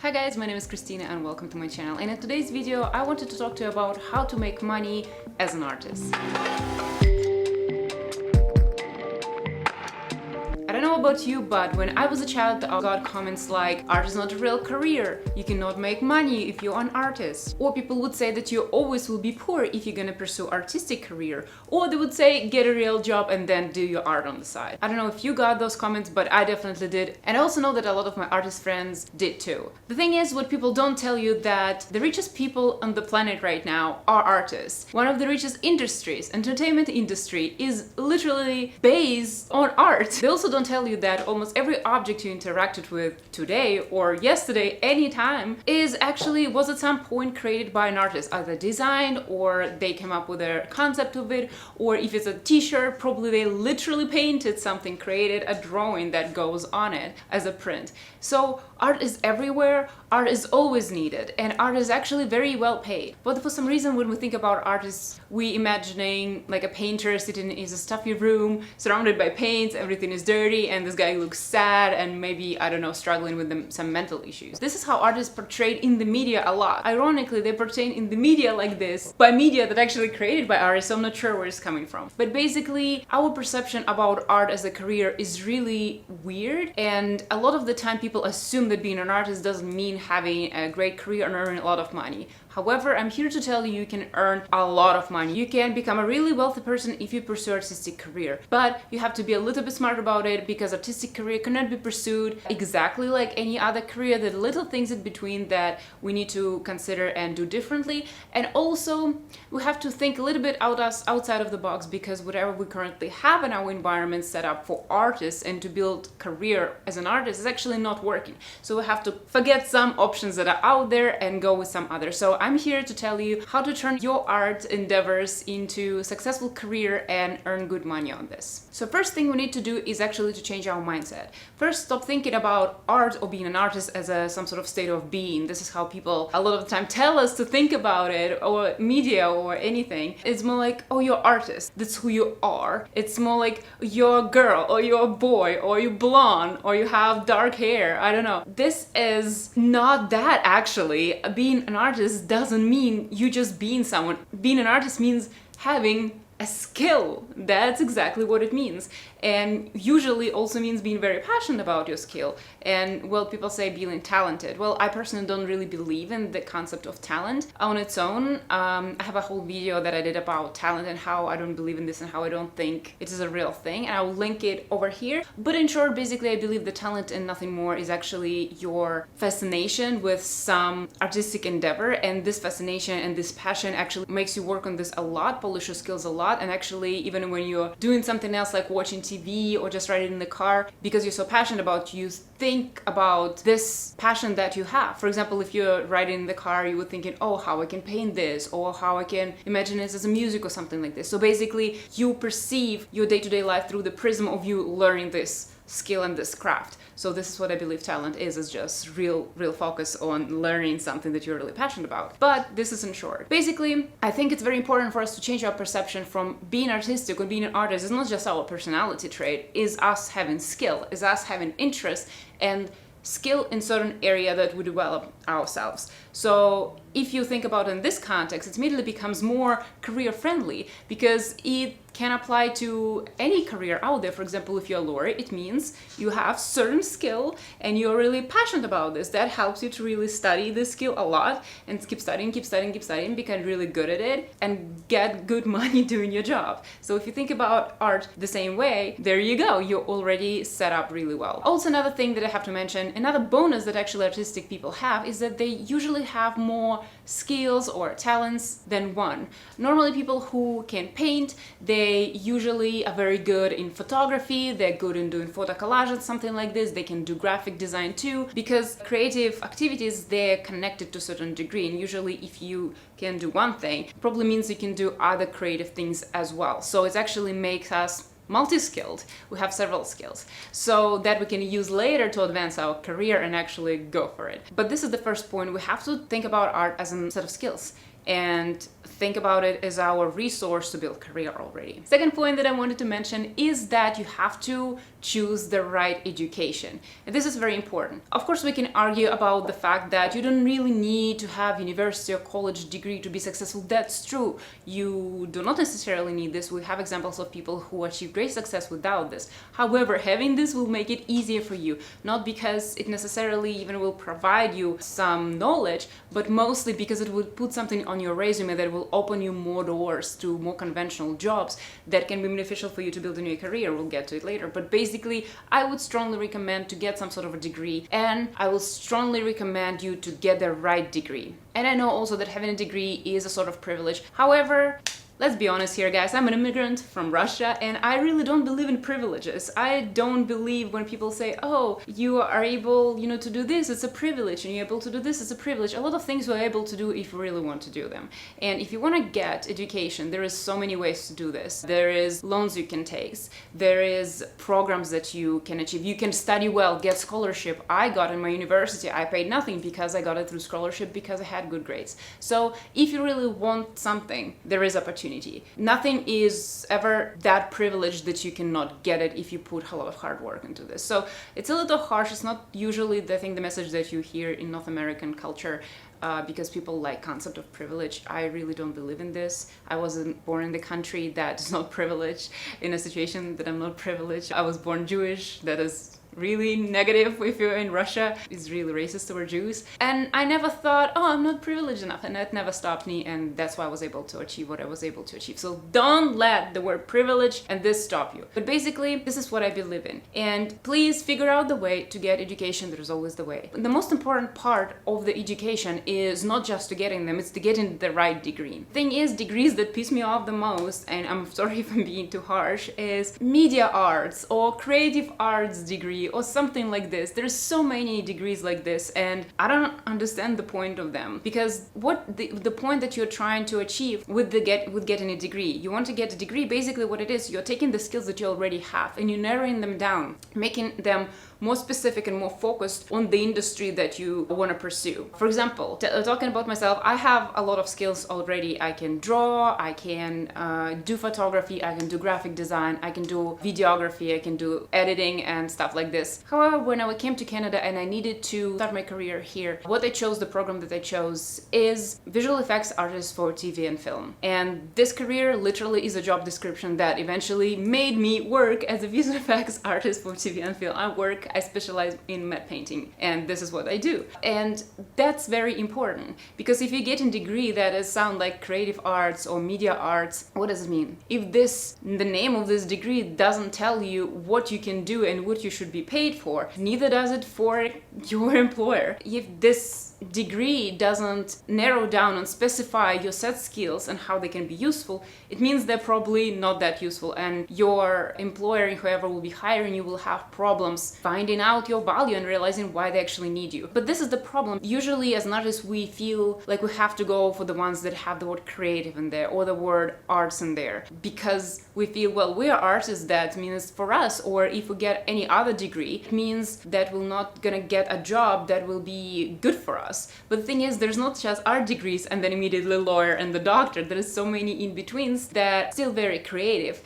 Hi guys, my name is Christina and welcome to my channel. And in today's video I wanted to talk to you about how to make money as an artist. I don't know about you, but when I was a child I got comments like, art is not a real career, you cannot make money if you're an artist. Or people would say that you always will be poor if you're gonna pursue artistic career. Or they would say, get a real job and then do your art on the side. I don't know if you got those comments, but I definitely did. And I also know that a lot of my artist friends did too. The thing is, what people don't tell you that the richest people on the planet right now are artists. One of the richest industries, entertainment industry, is literally based on art. They also don't tell you that almost every object you interacted with today or yesterday, anytime, was at some point created by an artist, either designed or they came up with a concept of it, or if it's a t-shirt, probably they literally painted something, created a drawing that goes on it as a print. So art is everywhere, art is always needed, and art is actually very well paid. But for some reason when we think about artists, we imagining like a painter sitting in a stuffy room surrounded by paints, everything is dirty, and this guy looks sad and maybe, I don't know, struggling with some mental issues. This is how art is portrayed in the media a lot. Ironically, they're portrayed in the media like this by media that actually created by artists, so I'm not sure where it's coming from. But basically, our perception about art as a career is really weird, and a lot of the time people assume that being an artist doesn't mean having a great career and earning a lot of money. However, I'm here to tell you, you can earn a lot of money. You can become a really wealthy person if you pursue artistic career. But you have to be a little bit smart about it, because artistic career cannot be pursued exactly like any other career. There are little things in between that we need to consider and do differently. And also, we have to think a little bit outside of the box, because whatever we currently have in our environment set up for artists and to build career as an artist is actually not working. So we have to forget some options that are out there and go with some others. So I'm here to tell you how to turn your art endeavors into a successful career and earn good money on this. So first thing we need to do is actually to change our mindset. First, stop thinking about art or being an artist as some sort of state of being. This is how people a lot of the time tell us to think about it, or media or anything. It's more like, oh, you're artist, that's who you are. It's more like you're a girl or you're a boy or you're blonde or you have dark hair. I don't know. This is not that actually. Being an artist doesn't mean you just being someone. Being an artist means having a skill. That's exactly what it means. And usually also means being very passionate about your skill. And well, people say being talented. Well, I personally don't really believe in the concept of talent on its own. I have a whole video that I did about talent and how I don't believe in this and how I don't think it is a real thing, and I'll link it over here. But in short, basically I believe the talent and nothing more is actually your fascination with some artistic endeavor, and this fascination and this passion actually makes you work on this a lot, polish your skills a lot, and actually even when you're doing something else like watching TV or just riding in the car, because you're so passionate about, you think about this passion that you have. For example, if you're riding in the car, you would thinking, oh, how I can paint this, or how I can imagine this as a music or something like this. So basically you perceive your day-to-day life through the prism of you learning this skill and this craft. So this is what I believe talent is just real focus on learning something that you're really passionate about. But this is in short. Basically, I think it's very important for us to change our perception from being artistic or being an artist. It's not just our personality trait, is us having skill, is us having interest and skill in certain area that we develop ourselves. So if you think about it in this context, it immediately becomes more career friendly, because it can apply to any career out there. For example, if you're a lawyer, it means you have certain skill and you're really passionate about this. That helps you to really study this skill a lot and keep studying, become really good at it and get good money doing your job. So if you think about art the same way, there you go, you're already set up really well. Also, another thing that I have to mention, another bonus that actually artistic people have, is that they usually have more skills or talents than one. Normally people who can paint, they usually are very good in photography, they're good in doing photo collages, something like this. They can do graphic design too, because creative activities, they're connected to a certain degree, and usually if you can do one thing, it probably means you can do other creative things as well. So it actually makes us multi-skilled. We have several skills, so that we can use later to advance our career and actually go for it. But this is the first point. We have to think about art as a set of skills and think about it as our resource to build career already. Second point that I wanted to mention is that you have to choose the right education. And this is very important. Of course, we can argue about the fact that you don't really need to have university or college degree to be successful. That's true. You do not necessarily need this. We have examples of people who achieve great success without this. However, having this will make it easier for you, not because it necessarily even will provide you some knowledge, but mostly because it will put something on your resume that will open you more doors to more conventional jobs that can be beneficial for you to build a new career. We'll get to it later. But basically, I would strongly recommend to get some sort of a degree, and I will strongly recommend you to get the right degree. And I know also that having a degree is a sort of privilege. However, let's be honest here, guys. I'm an immigrant from Russia, and I really don't believe in privileges. I don't believe when people say, oh, you are able, to do this, it's a privilege, and you're able to do this, it's a privilege. A lot of things we're able to do if you really want to do them. And if you want to get education, there is so many ways to do this. There is loans you can take. There is programs that you can achieve. You can study well, get scholarship. I got in my university. I paid nothing because I got it through scholarship because I had good grades. So if you really want something, there is opportunity. Nothing is ever that privileged that you cannot get it if you put a lot of hard work into this. So it's a little harsh. It's not usually the message that you hear in North American culture, because people like concept of privilege. I really don't believe in this. I wasn't born in the country that is not privileged, in a situation that I'm not privileged. I was born Jewish. That is really negative if you're in Russia. It's really racist toward Jews. And I never thought, oh, I'm not privileged enough. And that never stopped me. And that's why I was able to achieve what I was able to achieve. So don't let the word privilege and this stop you. But basically, this is what I believe in. And please figure out the way to get education. There's always the way. The most important part of the education is not just to getting them, it's to getting the right degree. Thing is, degrees that piss me off the most, and I'm sorry if I'm being too harsh, is media arts or creative arts degree or something like this. There's so many degrees like this, and I don't understand the point of them, because what the point that you're trying to achieve with getting a degree. You want to get a degree, basically what it is, you're taking the skills that you already have and you're narrowing them down, making them more specific and more focused on the industry that you want to pursue. For example, talking about myself, I have a lot of skills already. I can draw, I can do photography, I can do graphic design, I can do videography, I can do editing and stuff like this. However, when I came to Canada and I needed to start my career here, the program that I chose is visual effects artist for TV and film. And this career literally is a job description that eventually made me work as a visual effects artist for TV and film. I specialize in matte painting, and this is what I do. And that's very important, because if you get a degree that sound like creative arts or media arts, what does it mean? If the name of this degree doesn't tell you what you can do and what you should be paid for, neither does it for your employer. If this degree doesn't narrow down and specify your set skills and how they can be useful, it means they're probably not that useful, and your employer, whoever will be hiring you, will have problems finding out your value and realizing why they actually need you. But this is the problem. Usually as an artist, we feel like we have to go for the ones that have the word creative in there or the word arts in there, because we feel, well, we are artists, that means for us. Or if we get any other degree, it means that we're not gonna get a job that will be good for us. But the thing is, there's not just art degrees and then immediately lawyer and the doctor. There is so many in-betweens that still very creative,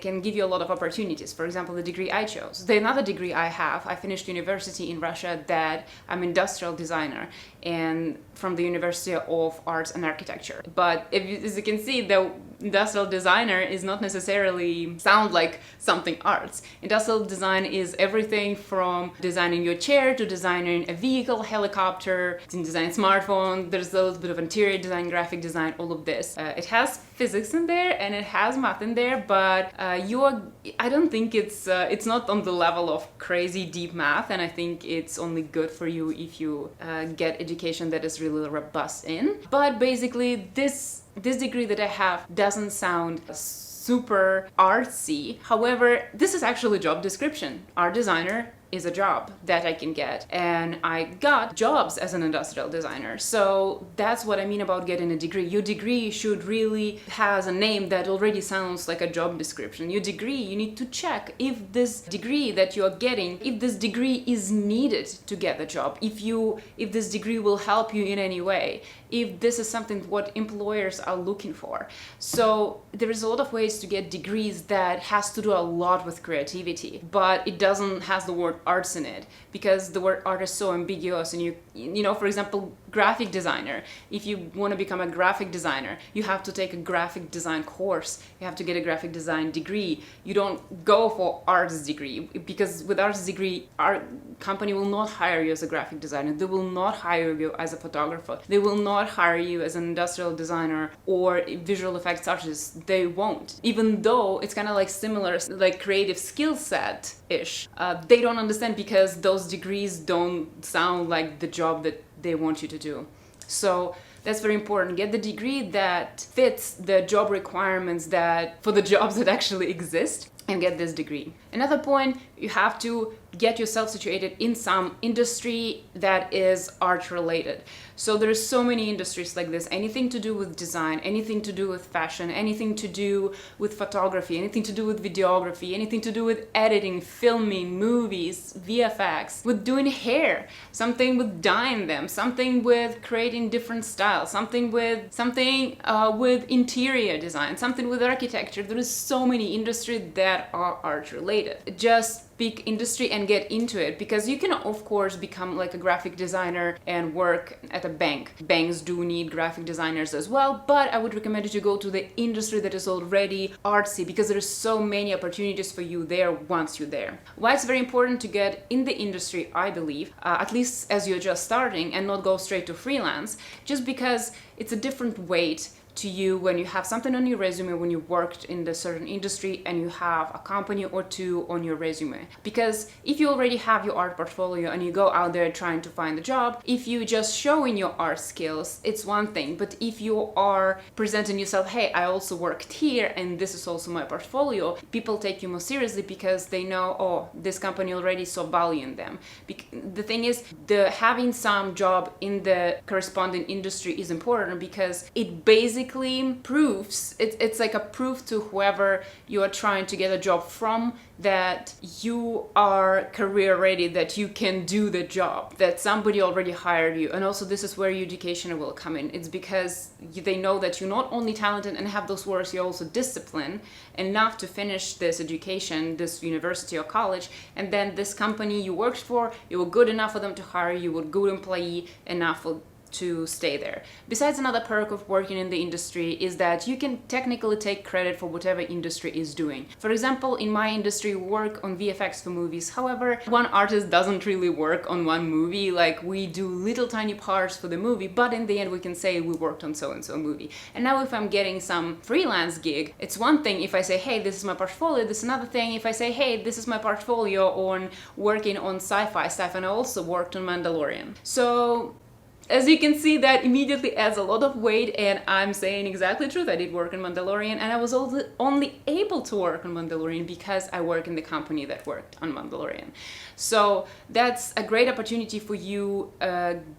can give you a lot of opportunities. For example, the degree I chose. The another degree I have, I finished university in Russia that I'm industrial designer, and from the University of Arts and Architecture. But as you can see, the industrial designer is not necessarily sound like something arts. Industrial design is everything from designing your chair to designing a vehicle, helicopter, to design smartphone. There's a little bit of interior design, graphic design, all of this. It has physics in there and it has math in there, but I don't think it's not on the level of crazy deep math, and I think it's only good for you if you get education that is really robust in. But basically, this degree that I have doesn't sound super artsy. However, this is actually a job description. Art designer is a job that I can get. And I got jobs as an industrial designer. So that's what I mean about getting a degree. Your degree should really has a name that already sounds like a job description. Your degree, you need to check if this degree that you are getting, if this degree is needed to get the job, if this degree will help you in any way, if this is something what employers are looking for. So there is a lot of ways to get degrees that has to do a lot with creativity, but it doesn't has the word arts in it, because the word art is so ambiguous. And you know, for example, graphic designer, if you want to become a graphic designer, you have to take a graphic design course, you have to get a graphic design degree. You don't go for arts degree, because with arts degree, our company will not hire you as a graphic designer, they will not hire you as a photographer, they will not hire you as an industrial designer or visual effects artist. They won't, even though it's kind of like similar, like creative skill set ish. They don't understand, because those degrees don't sound like the job that they want you to do. So that's very important. Get the degree that fits the job requirements that for the jobs that actually exist, and get this degree. Another point, you have to get yourself situated in some industry that is art related. So there's so many industries like this, anything to do with design, anything to do with fashion, anything to do with photography, anything to do with videography, anything to do with editing, filming, movies, VFX, with doing hair, something with dyeing them, something with creating different styles, something with interior design, something with architecture. There is so many industries that are art related. Just pick industry and get into it, because you can of course become like a graphic designer and work at a bank. Banks do need graphic designers as well, but I would recommend you to go to the industry that is already artsy, because there are so many opportunities for you there once you're there. Why it's very important to get in the industry, I believe, at least as you're just starting, and not go straight to freelance, just because it's a different weight to you when you have something on your resume, when you worked in the certain industry and you have a company or two on your resume. Because if you already have your art portfolio and you go out there trying to find a job, if you just showing your art skills, it's one thing. But if you are presenting yourself, hey, I also worked here and this is also my portfolio, people take you more seriously, because they know, oh, this company already saw value in them. The thing is, having some job in the corresponding industry is important, because it basically proves, it's like a proof to whoever you are trying to get a job from, that you are career ready, that you can do the job, that somebody already hired you. And also this is where your education will come in. It's because they know that you're not only talented and have those words, you're also disciplined enough to finish this education, this university or college, and then this company you worked for, you were good enough for them to hire you, were a good employee enough to stay there. Besides, another perk of working in the industry is that you can technically take credit for whatever industry is doing. For example, in my industry, we work on VFX for movies. However, one artist doesn't really work on one movie. Like, we do little tiny parts for the movie, but in the end we can say we worked on so-and-so movie. And now if I'm getting some freelance gig, it's one thing if I say, hey, this is my portfolio. This is another thing if I say, hey, this is my portfolio on working on sci-fi stuff, and I also worked on Mandalorian. So as you can see, that immediately adds a lot of weight, and I'm saying exactly the truth. I did work on Mandalorian, and I was only able to work on Mandalorian because I work in the company that worked on Mandalorian. So that's a great opportunity for you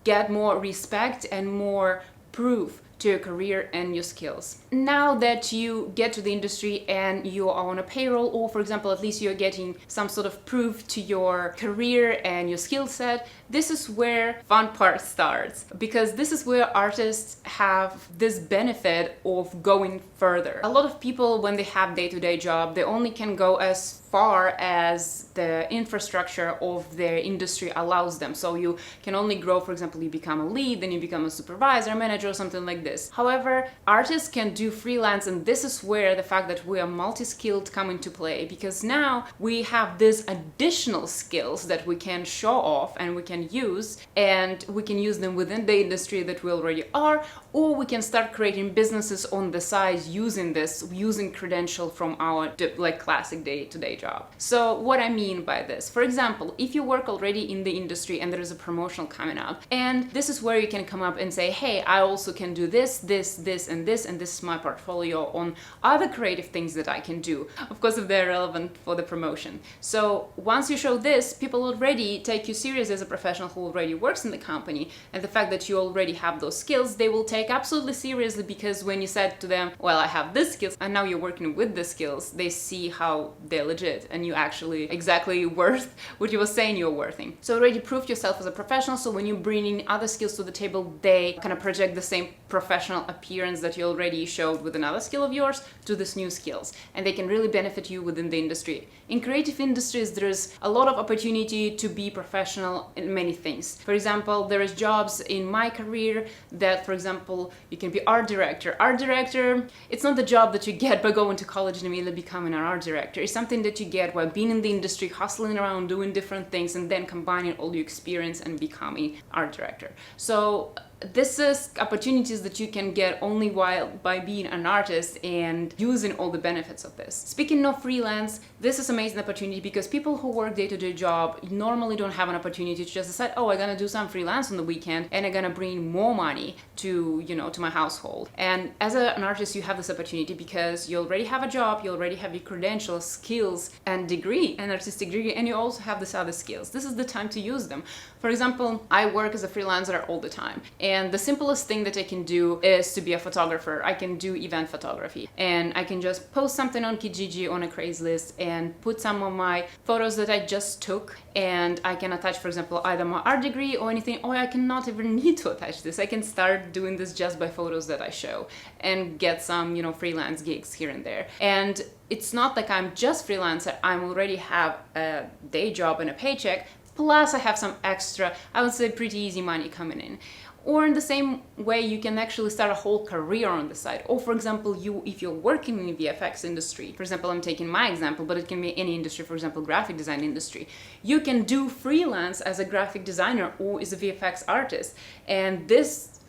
get more respect and more proof to your career and your skills. Now that you get to the industry and you are on a payroll, or for example, at least you're getting some sort of proof to your career and your skill set, this is where fun part starts, because this is where artists have this benefit of going further. A lot of people, when they have day-to-day job, they only can go as far as the infrastructure of their industry allows them. So you can only grow, for example, you become a lead, then you become a supervisor, manager, or something like this. However, artists can do freelance, and this is where the fact that we are multi-skilled come into play, because now we have these additional skills that we can show off and we can use, and we can use them within the industry that we already are, or we can start creating businesses on the side using credential from our like classic day-to-day job. So what I mean by this, for example, if you work already in the industry and there is a promotion coming up, and this is where you can come up and say, hey, I also can do this, this, this, and this is my portfolio on other creative things that I can do, of course if they're relevant for the promotion. So once you show this, people already take you serious as a professional who already works in the company, and the fact that you already have those skills, they will take absolutely seriously, because when you said to them, well, I have this skills, and now you're working with the skills, they see how they're legit and you actually exactly worth what you were saying you're worthing. So already proved yourself as a professional, so when you bring in other skills to the table, they kind of project the same professional appearance that you already showed with another skill of yours to this new skills, and they can really benefit you within the industry. In creative industries, there's a lot of opportunity to be professional in many things. For example, there is jobs in my career that, for example, you can be art director. Art director, it's not the job that you get by going to college and immediately becoming an art director. It's something that you get while being in the industry, hustling around, doing different things, and then combining all your experience and becoming art director. So this is opportunities that you can get only by being an artist and using all the benefits of this. Speaking of freelance, this is an amazing opportunity because people who work day-to-day job normally don't have an opportunity to just decide, oh, I'm gonna do some freelance on the weekend and I'm gonna bring more money to, to my household. And as an artist, you have this opportunity because you already have a job, you already have your credentials, skills, and degree, an artistic degree, and you also have these other skills. This is the time to use them. For example, I work as a freelancer all the time, and the simplest thing that I can do is to be a photographer. I can do event photography, and I can just post something on Kijiji, on a Craigslist, and put some of my photos that I just took, and I can attach, for example, either my art degree or anything, or I cannot even need to attach this. I can start doing this just by photos that I show and get some, freelance gigs here and there. And it's not like I'm just freelancer, I already have a day job and a paycheck, plus I have some extra, I would say pretty easy money coming in. Or in the same way, you can actually start a whole career on the side. Or for example, if you're working in the VFX industry, for example, I'm taking my example, but it can be any industry, for example, graphic design industry. You can do freelance as a graphic designer or as a VFX artist. And this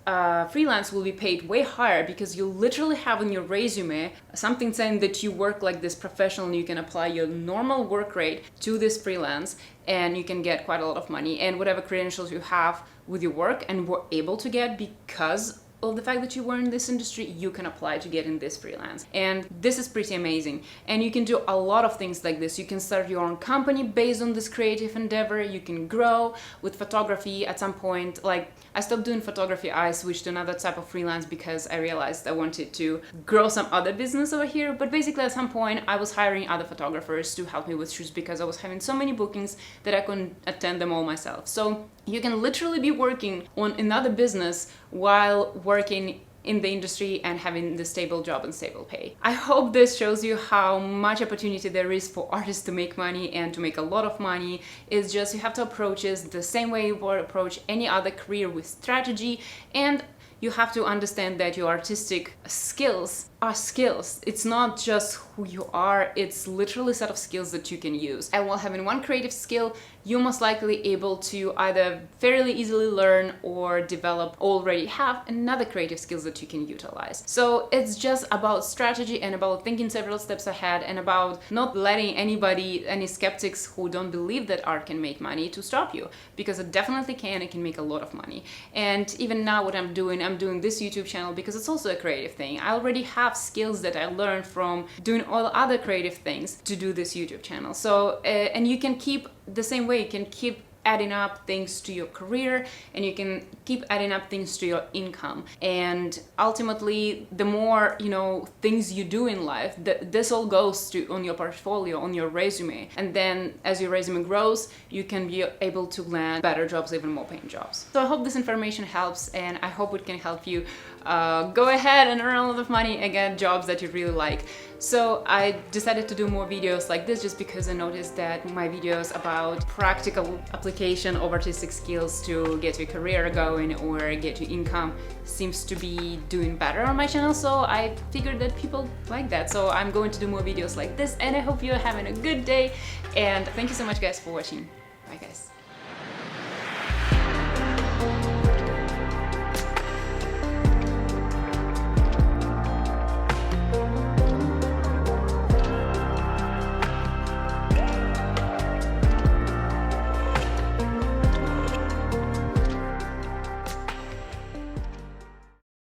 freelance will be paid way higher because you literally have on your resume something saying that you work like this professional, and you can apply your normal work rate to this freelance and you can get quite a lot of money, and whatever credentials you have with your work and were able to get because of the fact that you were in this industry, you can apply to get in this freelance. And this is pretty amazing. And you can do a lot of things like this. You can start your own company based on this creative endeavor. You can grow with photography at some point. Like, I stopped doing photography. I switched to another type of freelance because I realized I wanted to grow some other business over here. But basically at some point I was hiring other photographers to help me with shoots because I was having so many bookings that I couldn't attend them all myself. So you can literally be working on another business while working in the industry and having the stable job and stable pay. I hope this shows you how much opportunity there is for artists to make money and to make a lot of money. It's just you have to approach it the same way you would approach any other career, with strategy, and you have to understand that your artistic skills are skills. It's not just who you are, it's literally a set of skills that you can use. And while having one creative skill, you're most likely able to either fairly easily learn or develop, already have another creative skills that you can utilize. So it's just about strategy and about thinking several steps ahead and about not letting anybody, any skeptics who don't believe that art can make money, to stop you, because it definitely can. It can make a lot of money. And even now what I'm doing this YouTube channel because it's also a creative thing. I already have skills that I learned from doing all other creative things to do this YouTube channel. So and you can keep the same way, you can keep adding up things to your career, and you can keep adding up things to your income. And ultimately, the more things you do in life, this all goes to on your portfolio, on your resume. And then as your resume grows, you can be able to land better jobs, even more paying jobs. So I hope this information helps, and I hope it can help you go ahead and earn a lot of money and get jobs that you really like. So I decided to do more videos like this just because I noticed that my videos about practical application of artistic skills to get your career going or get your income seems to be doing better on my channel. So I figured that people like that. So I'm going to do more videos like this, and I hope you're having a good day. And thank you so much guys for watching. Bye guys.